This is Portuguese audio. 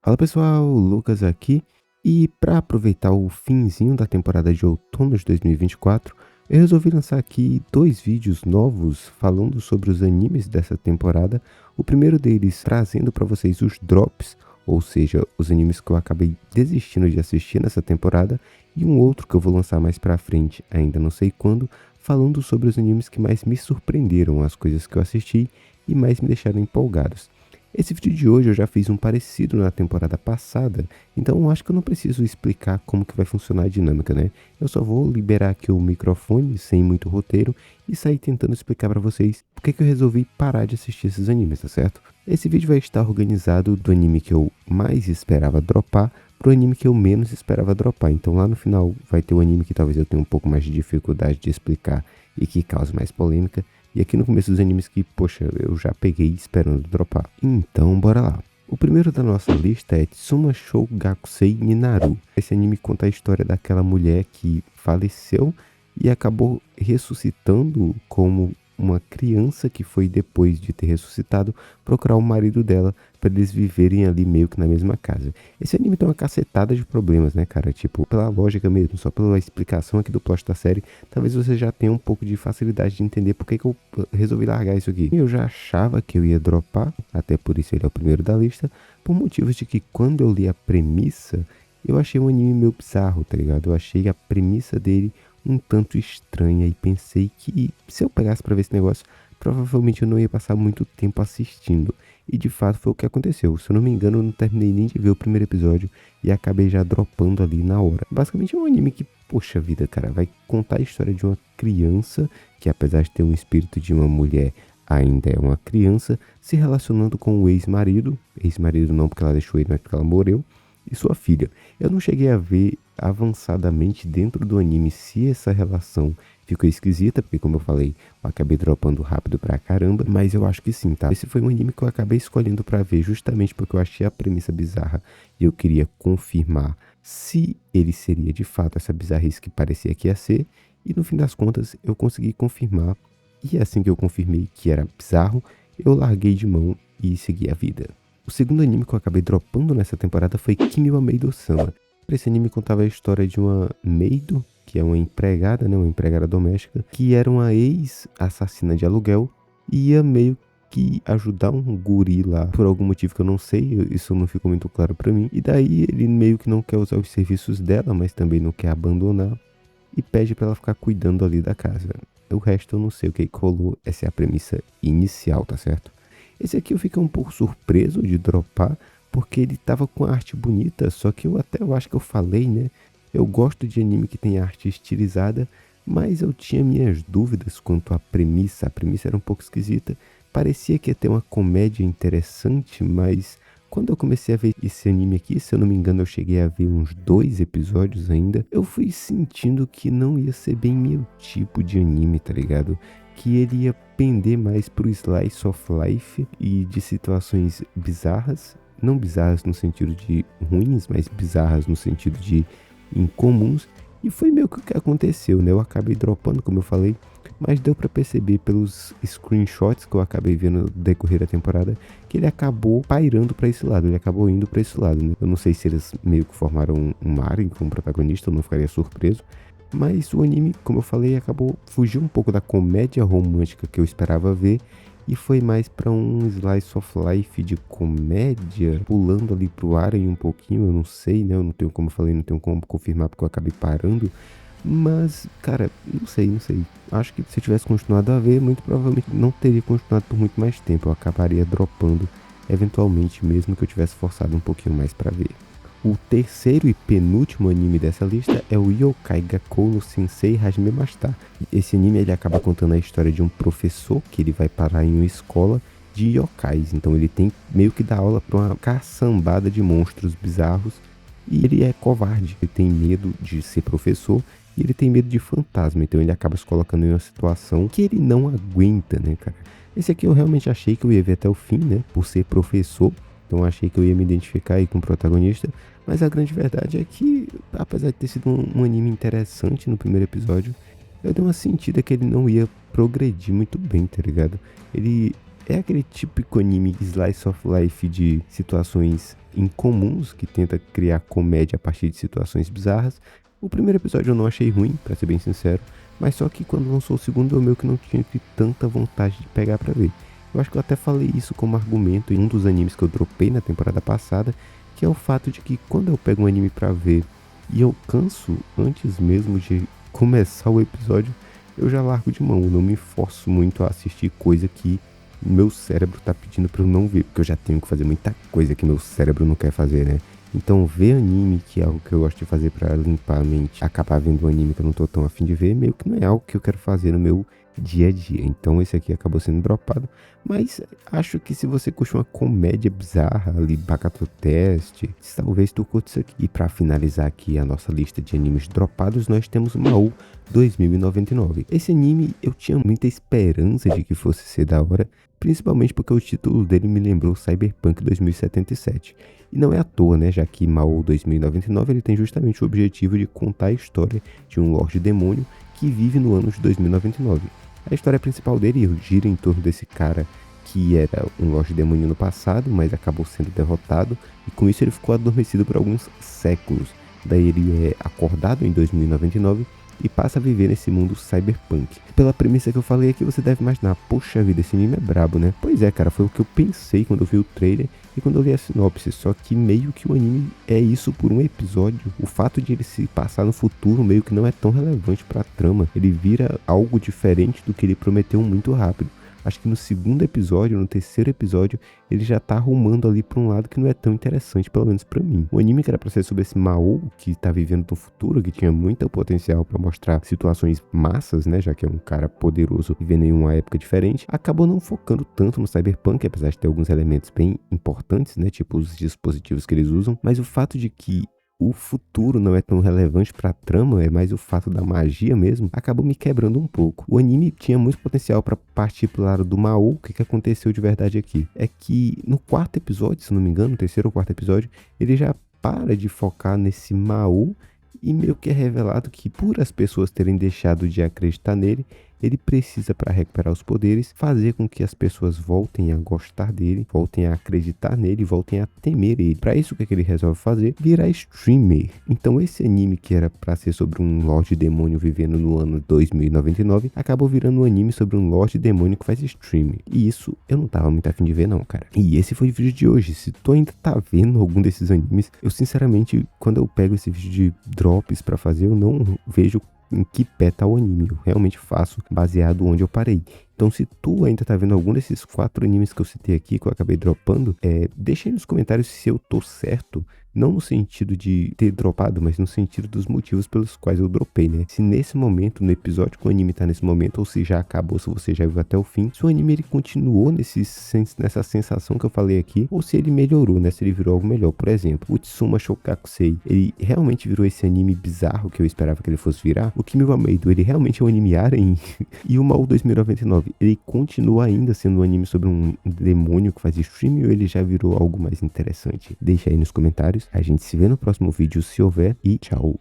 Fala pessoal, Lucas aqui. E para aproveitar o finzinho da temporada de outono de 2024, eu resolvi lançar aqui dois vídeos novos falando sobre os animes dessa temporada. O primeiro deles trazendo para vocês os drops, ou seja, os animes que eu acabei desistindo de assistir nessa temporada, e um outro que eu vou lançar mais pra frente, ainda não sei quando, falando sobre os animes que mais me surpreenderam, as coisas que eu assisti e mais me deixaram empolgados. Esse vídeo de hoje eu já fiz um parecido na temporada passada, então eu acho que eu não preciso explicar como que vai funcionar a dinâmica, né? Eu só vou liberar aqui o microfone sem muito roteiro e sair tentando explicar pra vocês por que eu resolvi parar de assistir esses animes, tá certo? Esse vídeo vai estar organizado do anime que eu mais esperava dropar pro anime que eu menos esperava dropar. Então lá no final vai ter o anime que talvez eu tenha um pouco mais de dificuldade de explicar e que cause mais polêmica. E aqui no começo dos animes que, poxa, eu já peguei esperando dropar. Então, bora lá. O primeiro da nossa lista é Tsuma Shou Gakusei Ninaru. Esse anime conta a história daquela mulher que faleceu e acabou ressuscitando como uma criança que foi, depois de ter ressuscitado, procurar o marido dela para eles viverem ali meio que na mesma casa. Esse anime tem uma cacetada de problemas, né, cara? Tipo, pela lógica mesmo, só pela explicação aqui do plot da série, talvez você já tenha um pouco de facilidade de entender por que eu resolvi largar isso aqui. Eu já achava que eu ia dropar, até por isso ele é o primeiro da lista, por motivos de que quando eu li a premissa, eu achei um anime meio bizarro, tá ligado? Eu achei a premissa dele um tanto estranha e pensei que se eu pegasse pra ver esse negócio, provavelmente eu não ia passar muito tempo assistindo. E de fato foi o que aconteceu. Se eu não me engano, eu não terminei nem de ver o primeiro episódio e acabei já dropando ali na hora. Basicamente é um anime que, poxa vida, cara, vai contar a história de uma criança que, apesar de ter um espírito de uma mulher, ainda é uma criança, se relacionando com o ex-marido. Ex-marido não porque ela deixou ele, mas porque ela morreu. E sua filha. Eu não cheguei a ver avançadamente dentro do anime se essa relação ficou esquisita, porque como eu falei, eu acabei dropando rápido pra caramba, mas eu acho que sim, tá? Esse foi um anime que eu acabei escolhendo pra ver justamente porque eu achei a premissa bizarra e eu queria confirmar se ele seria de fato essa bizarrice que parecia que ia ser, e no fim das contas eu consegui confirmar, e assim que eu confirmei que era bizarro, eu larguei de mão e segui a vida. O segundo anime que eu acabei dropando nessa temporada foi Kimi wa Meido-sama. Esse anime contava a história de uma Meido, que é uma empregada, né, uma empregada doméstica, que era uma ex-assassina de aluguel e ia meio que ajudar um guri lá, por algum motivo que eu não sei, isso não ficou muito claro pra mim. E daí ele meio que não quer usar os serviços dela, mas também não quer abandonar, e pede pra ela ficar cuidando ali da casa. O resto eu não sei o que rolou, essa é a premissa inicial, tá certo? Esse aqui eu fiquei um pouco surpreso de dropar, porque ele tava com a arte bonita, só que eu acho que eu falei, né? Eu gosto de anime que tem arte estilizada, mas eu tinha minhas dúvidas quanto à premissa. A premissa era um pouco esquisita, parecia que ia ter uma comédia interessante, mas quando eu comecei a ver esse anime aqui, se eu não me engano eu cheguei a ver uns 2 episódios ainda, eu fui sentindo que não ia ser bem meu tipo de anime, tá ligado? Que ele ia pender mais pro slice of life e de situações bizarras, não bizarras no sentido de ruins, mas bizarras no sentido de incomuns, e foi meio que o que aconteceu, né? Eu acabei dropando, como eu falei, mas deu pra perceber pelos screenshots que eu acabei vendo no decorrer da temporada que ele acabou pairando pra esse lado, ele acabou indo pra esse lado, né? Eu não sei se eles meio que formaram um Maren como protagonista, eu não ficaria surpreso. Mas o anime, como eu falei, acabou fugiu um pouco da comédia romântica que eu esperava ver e foi mais para um slice of life de comédia, pulando ali pro Aren um pouquinho, eu não sei, né? Eu não tenho, como eu falei, não tenho como confirmar porque eu acabei parando. Mas, cara, não sei. Acho que se eu tivesse continuado a ver, muito provavelmente não teria continuado por muito mais tempo. Eu acabaria dropando eventualmente, mesmo que eu tivesse forçado um pouquinho mais para ver. O terceiro e penúltimo anime dessa lista é o Yokai Gakkou no Sensei Hajime Mashita. Esse anime ele acaba contando a história de um professor que ele vai parar em uma escola de yokais. Então ele tem meio que dar aula para uma caçambada de monstros bizarros e ele é covarde. Ele tem medo de ser professor e ele tem medo de fantasma. Então ele acaba se colocando em uma situação que ele não aguenta, né, cara? Esse aqui eu realmente achei que eu ia ver até o fim, né, por ser professor. Então achei que eu ia me identificar aí com o protagonista, mas a grande verdade é que, apesar de ter sido um anime interessante no primeiro episódio, eu dei uma sentida que ele não ia progredir muito bem, tá ligado? Ele é aquele típico anime slice of life de situações incomuns, que tenta criar comédia a partir de situações bizarras. O primeiro episódio eu não achei ruim, pra ser bem sincero, mas só que quando lançou o segundo eu meio que não tinha tanta vontade de pegar pra ver. Eu acho que eu até falei isso como argumento em um dos animes que eu dropei na temporada passada, que é o fato de que quando eu pego um anime pra ver e eu canso antes mesmo de começar o episódio, eu já largo de mão, eu não me forço muito a assistir coisa que meu cérebro tá pedindo pra eu não ver, porque eu já tenho que fazer muita coisa que meu cérebro não quer fazer, né? Então ver anime, que é algo que eu gosto de fazer pra limpar a mente, acabar vendo um anime que eu não tô tão afim de ver, meio que não é algo que eu quero fazer no meu dia a dia. Então esse aqui acabou sendo dropado, mas acho que se você curte uma comédia bizarra ali, Bakato Test, talvez tu curte isso aqui. E pra finalizar aqui a nossa lista de animes dropados, nós temos Mao 2099. Esse anime eu tinha muita esperança de que fosse ser da hora, principalmente porque o título dele me lembrou Cyberpunk 2077. E não é à toa, né, já que Mao 2099 ele tem justamente o objetivo de contar a história de um Lorde Demônio que vive no ano de 2099. A história principal dele gira em torno desse cara que era um Lorde Demônio no passado, mas acabou sendo derrotado, e com isso ele ficou adormecido por alguns séculos. Daí ele é acordado em 2099 e passa a viver nesse mundo cyberpunk. Pela premissa que eu falei aqui, você deve imaginar, poxa vida, esse anime é brabo, né? Pois é, cara, foi o que eu pensei quando eu vi o trailer e quando eu li a sinopse, só que meio que o anime é isso por um episódio. O fato de ele se passar no futuro meio que não é tão relevante pra trama, ele vira algo diferente do que ele prometeu muito rápido. Acho que no segundo episódio, no terceiro episódio, ele já tá arrumando ali pra um lado que não é tão interessante, pelo menos pra mim. O anime que era pra ser sobre esse Mao, que tá vivendo no futuro, que tinha muito potencial pra mostrar situações massas, né, já que é um cara poderoso vivendo em uma época diferente, acabou não focando tanto no cyberpunk, apesar de ter alguns elementos bem importantes, né, tipo os dispositivos que eles usam, mas o fato de que o futuro não é tão relevante pra trama, é mais o fato da magia mesmo, acabou me quebrando um pouco. O anime tinha muito potencial pra partir pro lado do Mao. O que aconteceu de verdade aqui? É que no quarto episódio, se não me engano, no terceiro ou quarto episódio, ele já para de focar nesse Mao e meio que é revelado que por as pessoas terem deixado de acreditar nele, ele precisa, para recuperar os poderes, fazer com que as pessoas voltem a gostar dele, voltem a acreditar nele, voltem a temer ele. Para isso, o que ele resolve fazer? Virar streamer. Então esse anime que era para ser sobre um Lorde Demônio vivendo no ano 2099, acabou virando um anime sobre um Lorde Demônio que faz streaming. E isso eu não tava muito afim de ver não, cara. E esse foi o vídeo de hoje. Se tu ainda tá vendo algum desses animes, eu sinceramente, quando eu pego esse vídeo de drops para fazer, eu não vejo em que pé tá o anime. Eu realmente faço baseado onde eu parei. Então, se tu ainda tá vendo algum desses 4 animes que eu citei aqui, que eu acabei dropando, deixa aí nos comentários se eu tô certo. Não no sentido de ter dropado, mas no sentido dos motivos pelos quais eu dropei, né? Se nesse momento, no episódio que o anime tá nesse momento, ou se já acabou, se você já viu até o fim, se o anime ele continuou nessa sensação que eu falei aqui, ou se ele melhorou, né? Se ele virou algo melhor. Por exemplo, o Tsuma Shokakusei, ele realmente virou esse anime bizarro que eu esperava que ele fosse virar. O Kimi wa Meido, ele realmente é um anime harem. E o Mao 2099, ele continua ainda sendo um anime sobre um demônio que faz streaming, ou ele já virou algo mais interessante? Deixa aí nos comentários. A gente se vê no próximo vídeo, se houver, e tchau.